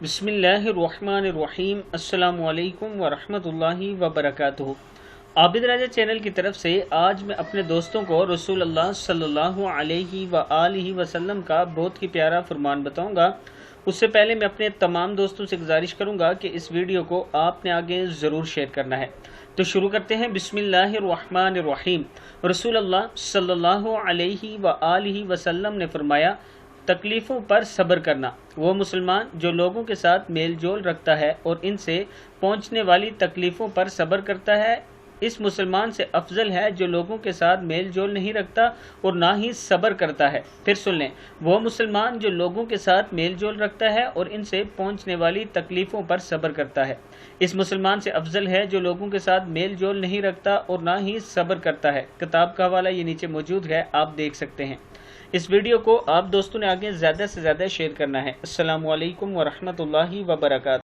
बिस्मिल्लाहिर्रहमानिर्रहीम। अस्सलामु अलैकुम वरहमतुल्लाहि वबरकातुहू। आबिद राजा चैनल की तरफ से आज मैं अपने दोस्तों को रसूल अल्लाह सल्लल्लाहु अलैहि वआलिहि वसल्लम का बहुत ही प्यारा फरमान बताऊंगा। उससे पहले मैं अपने तमाम दोस्तों से गुजारिश करूंगा कि इस वीडियो को आपने आगे ज़रूर शेयर करना है। तो शुरू करते हैं। बिस्मिल्लाहिर्रहमानिर्रहीम। रसूल अल्लाह सल्लल्लाहु अलैहि वआलिहि वसल्लम ने फरमाया, तकलीफ़ों पर सब्र करना वो मुसलमान जो लोगों के साथ मेल जोल रखता है और इनसे पहुंचने वाली तकलीफ़ों पर सब्र करता है, इस मुसलमान से अफजल है जो लोगों के साथ मेल जोल नहीं रखता और ना ही सब्र करता है। फिर सुन लें, वो मुसलमान जो लोगों के साथ मेल जोल रखता है और इनसे पहुंचने वाली तकलीफ़ों पर सब्र करता है, इस मुसलमान से अफजल है जो लोगों के साथ मेल जोल नहीं रखता और ना ही सब्र करता है। किताब का हवाला ये नीचे मौजूद है, आप देख सकते हैं। इस वीडियो को आप दोस्तों ने आगे ज़्यादा से ज़्यादा शेयर करना है। अस्सलामु अलैकुम वरहमतुल्लाहि वबरकातुहू।